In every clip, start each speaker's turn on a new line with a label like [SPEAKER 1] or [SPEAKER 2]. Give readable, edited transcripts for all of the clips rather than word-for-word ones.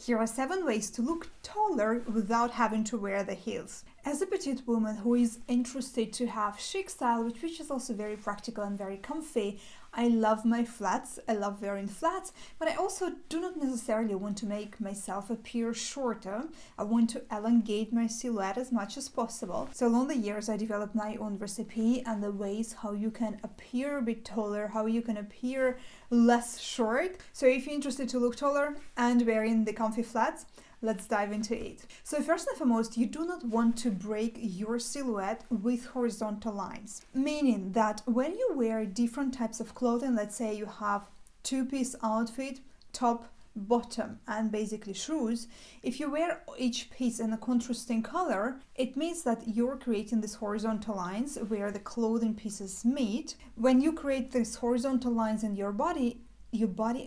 [SPEAKER 1] Here are 7 ways to look taller without having to wear the heels. As a petite woman who is interested to have chic style, which is also very practical and very comfy, I love my flats. I love wearing flats, but I also do not necessarily want to make myself appear shorter. I want to elongate my silhouette as much as possible. So along the years, I developed my own recipe and the ways how you can appear a bit taller, how you can appear less short. So if you're interested to look taller and wearing the comfy flats, let's dive into it. So first and foremost, you do not want to break your silhouette with horizontal lines, meaning that when you wear different types of clothing, let's say you have 2-piece outfit, top, bottom, and basically shoes, if you wear each piece in a contrasting color, it means that you're creating these horizontal lines where the clothing pieces meet. When you create these horizontal lines in your body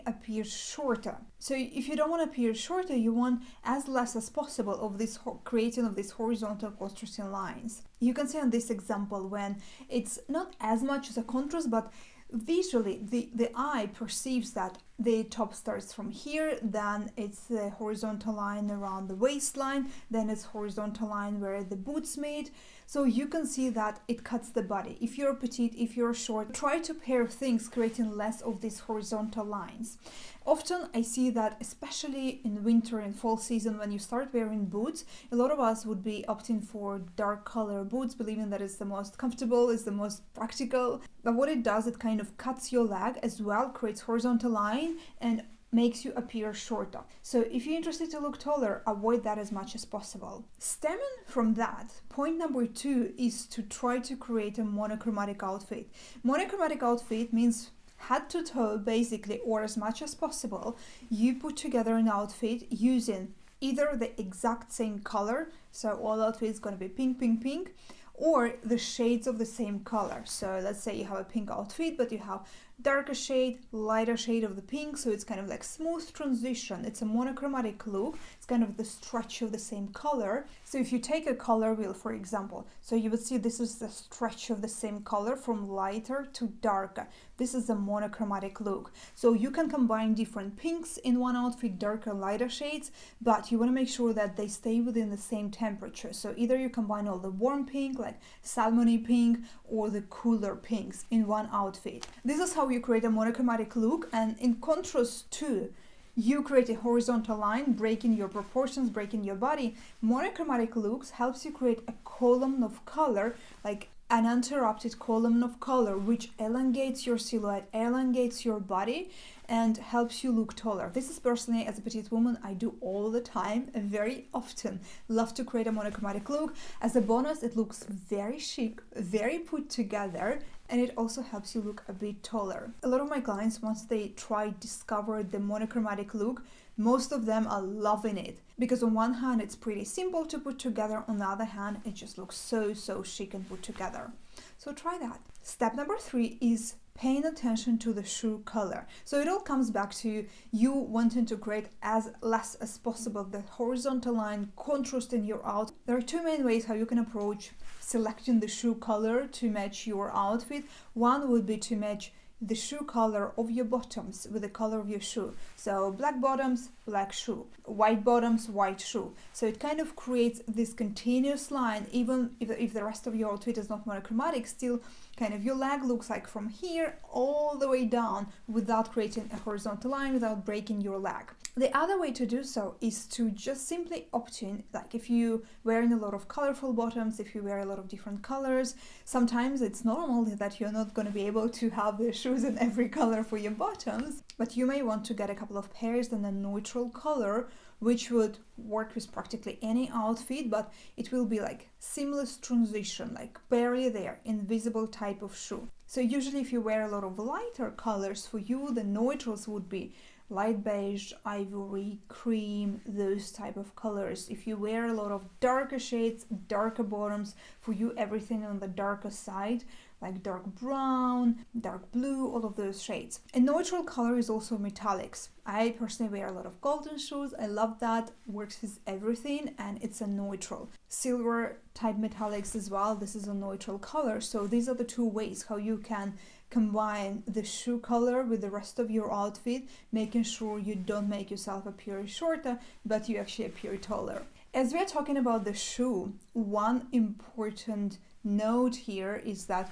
[SPEAKER 1] appears shorter. So if you don't want to appear shorter, you want as less as possible of this creating of these horizontal contrasting lines. You can see on this example when it's not as much as a contrast, but visually the eye perceives that the top starts from here, then it's the horizontal line around the waistline, then it's horizontal line where the boots meet. So you can see that it cuts the body. If you're petite, if you're short, try to pair things creating less of these horizontal lines. Often I see that, especially in winter and fall season, when you start wearing boots, a lot of us would be opting for dark color boots, believing that it's the most comfortable, it's the most practical. But what it does, it kind of cuts your leg as well, creates horizontal line and makes you appear shorter. So if you're interested to look taller, avoid that as much as possible. Stemming from that, point number 2 is to try to create a monochromatic outfit. Monochromatic outfit means head to toe basically, or as much as possible, you put together an outfit using either the exact same color, so all outfits going to be pink, pink, pink, or the shades of the same color. So let's say you have a pink outfit, but you have darker shade, lighter shade of the pink, so it's kind of like smooth transition. It's a monochromatic look. It's kind of the stretch of the same color. So if you take a color wheel, for example, so you would see this is the stretch of the same color from lighter to darker. This is a monochromatic look. So you can combine different pinks in one outfit, darker, lighter shades, but you want to make sure that they stay within the same temperature. So either you combine all the warm pink, like salmony pink, or the cooler pinks in one outfit. This is how you create a monochromatic look, and in contrast to you create a horizontal line, breaking your proportions, breaking your body. Monochromatic looks helps you create a column of color, like an uninterrupted column of color, which elongates your silhouette, elongates your body, and helps you look taller. This is personally, as a petite woman, I do all the time, very often. Love to create a monochromatic look. As a bonus, it looks very chic, very put together, and it also helps you look a bit taller. A lot of my clients, once they discover the monochromatic look, most of them are loving it, because on one hand it's pretty simple to put together, on the other hand it just looks so chic and put together. So try that. Step number 3 is paying attention to the shoe color. So it all comes back to you wanting to create as less as possible the horizontal line contrast in your outfit. There are 2 main ways how you can approach selecting the shoe color to match your outfit. One would be to match the shoe color of your bottoms with the color of your shoe. So black bottoms, black shoe, white bottoms, white shoe. So it kind of creates this continuous line, even if the rest of your outfit is not monochromatic, still kind of your leg looks like from here all the way down without creating a horizontal line, without breaking your leg. The other way to do so is to just simply opt in, like if you wearing a lot of colorful bottoms, if you wear a lot of different colors, sometimes it's normal that you're not going to be able to have the shoes in every color for your bottoms, but you may want to get a couple of pairs in a neutral color, which would work with practically any outfit, but it will be like seamless transition, like barely there, invisible type of shoe. So usually if you wear a lot of lighter colors, for you the neutrals would be light beige, ivory, cream, those type of colors. If you wear a lot of darker shades, darker bottoms, for you everything on the darker side, like dark brown, dark blue, all of those shades. A neutral color is also metallics. I personally wear a lot of golden shoes. I love that, works with everything, and it's a neutral. Silver type metallics as well, this is a neutral color. So these are the two ways how you can combine the shoe color with the rest of your outfit, making sure you don't make yourself appear shorter, but you actually appear taller. As we're talking about the shoe, one important note here is that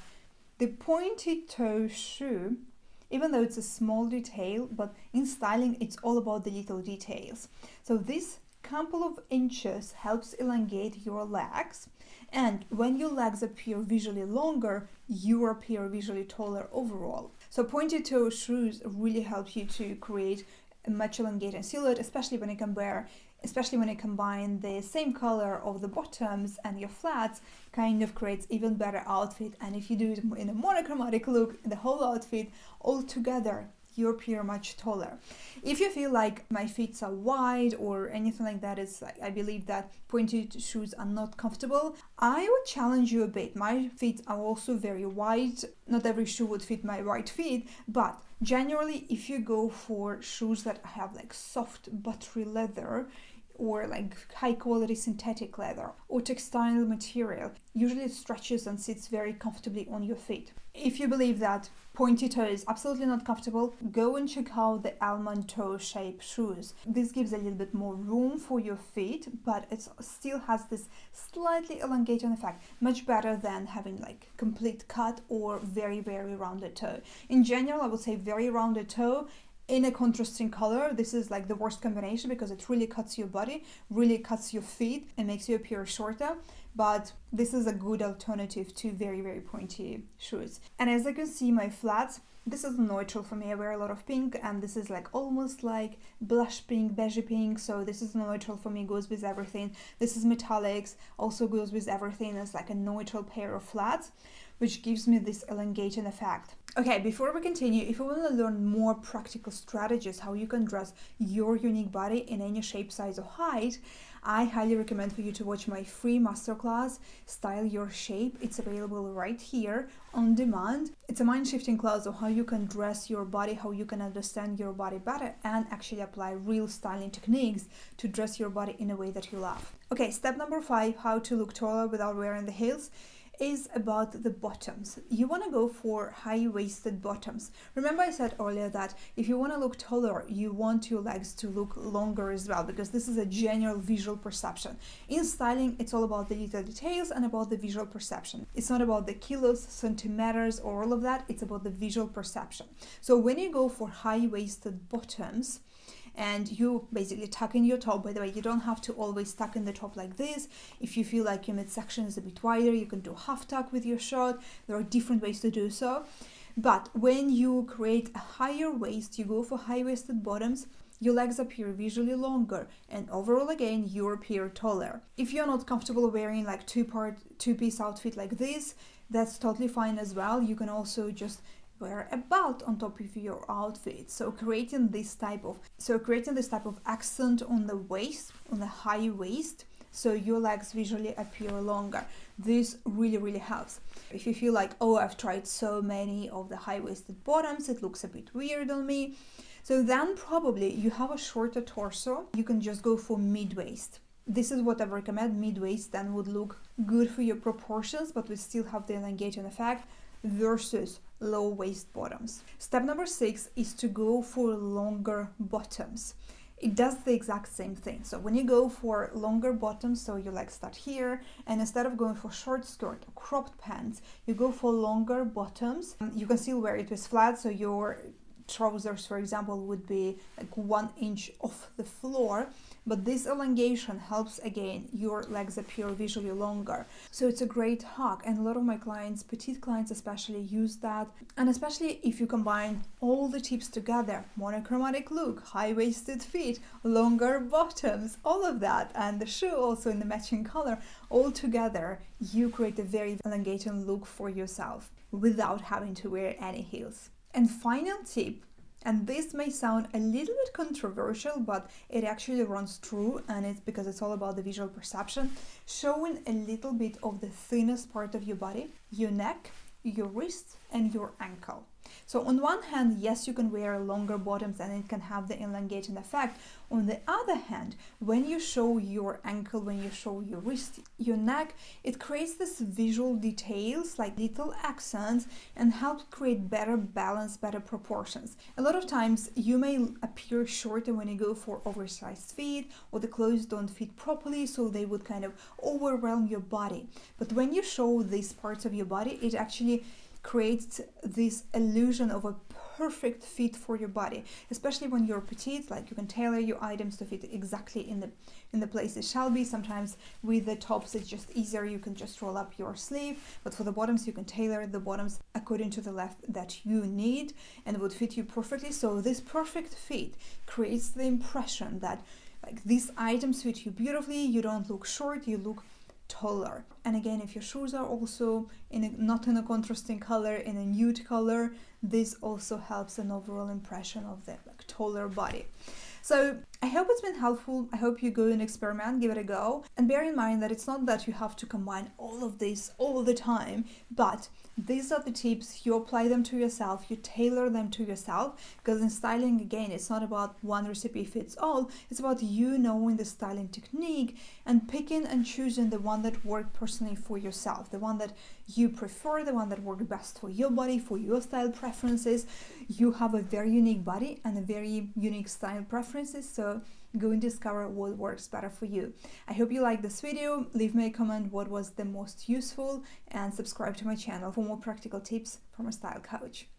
[SPEAKER 1] the pointed toe shoe, even though it's a small detail, but in styling, it's all about the little details. So this couple of inches helps elongate your legs, and when your legs appear visually longer, you appear visually taller overall. So pointed toe shoes really help you to create a much elongated silhouette, especially when you combine the same color of the bottoms and your flats, kind of creates even better outfit. And if you do it in a monochromatic look, the whole outfit all together, you appear much taller. If you feel like my feet are wide or anything like that, I believe that pointed shoes are not comfortable, I would challenge you a bit. My feet are also very wide. Not every shoe would fit my right feet, but generally if you go for shoes that have like soft buttery leather, or like high quality synthetic leather or textile material, usually it stretches and sits very comfortably on your feet. If you believe that pointy toe is absolutely not comfortable, go and check out the almond toe shape shoes. This gives a little bit more room for your feet, but it still has this slightly elongated effect, much better than having like complete cut or very, very rounded toe. In general, I would say very rounded toe in a contrasting color. This is like the worst combination because it really cuts your body, really cuts your feet and makes you appear shorter. But this is a good alternative to very, very pointy shoes. And as you can see, my flats, this is neutral for me. I wear a lot of pink, and this is like almost like blush pink, beige pink. So this is neutral for me, goes with everything. This is metallics, also goes with everything. It's like a neutral pair of flats, which gives me this elongating effect. Okay, before we continue, if you want to learn more practical strategies how you can dress your unique body in any shape, size or height, I highly recommend for you to watch my free masterclass, Style Your Shape. It's available right here on demand. It's a mind-shifting class of how you can dress your body, how you can understand your body better and actually apply real styling techniques to dress your body in a way that you love. Okay, step number 5, how to look taller without wearing the heels, is about the bottoms. You want to go for high-waisted bottoms. Remember I said earlier that if you want to look taller, you want your legs to look longer as well, because this is a general visual perception. In styling, it's all about the little details and about the visual perception. It's not about the kilos, centimeters, or all of that. It's about the visual perception. So when you go for high-waisted bottoms, and you basically tuck in your top. By the way, you don't have to always tuck in the top like this. If you feel like your midsection is a bit wider, you can do half tuck with your shirt. There are different ways to do so. But when you create a higher waist, you go for high-waisted bottoms, your legs appear visually longer, and overall again you appear taller. If you're not comfortable wearing like two-piece outfit like this, that's totally fine as well. You can also just wear a belt on top of your outfit. So creating this type of accent on the waist, on the high waist, so your legs visually appear longer. This really, really helps. If you feel like, oh, I've tried so many of the high-waisted bottoms, it looks a bit weird on me, so then probably you have a shorter torso, you can just go for mid-waist. This is what I recommend. Mid-waist then would look good for your proportions, but we still have the elongating effect versus low waist bottoms. Step number 6 is to go for longer bottoms. It does the exact same thing. So when you go for longer bottoms, so your legs start here, and instead of going for short skirt or cropped pants, you go for longer bottoms. You can still wear it with flats, so your trousers, for example, would be like 1 inch off the floor, but this elongation helps again your legs appear visually longer. So it's a great hack, and a lot of my clients, petite clients especially, use that. And especially if you combine all the tips together, monochromatic look, high-waisted feet, longer bottoms, all of that, and the shoe also in the matching color, all together you create a very elongated look for yourself without having to wear any heels. And final tip, and this may sound a little bit controversial, but it actually runs true, and it's because it's all about the visual perception, showing a little bit of the thinnest part of your body, your neck your wrist and your ankle. So on one hand, yes, you can wear longer bottoms and it can have the elongating effect. On the other hand, when you show your ankle, when you show your wrist, your neck, it creates this visual details like little accents and helps create better balance, better proportions. A lot of times you may appear shorter when you go for oversized feet, or the clothes don't fit properly, so they would kind of overwhelm your body. But when you show these parts of your body, it actually creates this illusion of a perfect fit for your body, especially when you're petite. Like, you can tailor your items to fit exactly in the place it shall be. Sometimes with the tops it's just easier, you can just roll up your sleeve, but for the bottoms you can tailor the bottoms according to the length that you need and it would fit you perfectly. So this perfect fit creates the impression that like these items fit you beautifully, you don't look short, you look taller. And again, if your shoes are also not in a contrasting color, in a nude color, this also helps an overall impression of the taller body. So I hope it's been helpful. I hope you go and experiment, give it a go, and bear in mind that it's not that you have to combine all of this all the time, but these are the tips. You apply them to yourself, you tailor them to yourself, because in styling, again, it's not about one recipe fits all. It's about you knowing the styling technique and picking and choosing the one that worked personally for yourself, the one that you prefer, the one that worked best for your body, for your style preferences. You have a very unique body and a very unique style preferences, so go and discover what works better for you. I hope you liked this video. Leave me a comment what was the most useful and subscribe to my channel for more practical tips from a style coach.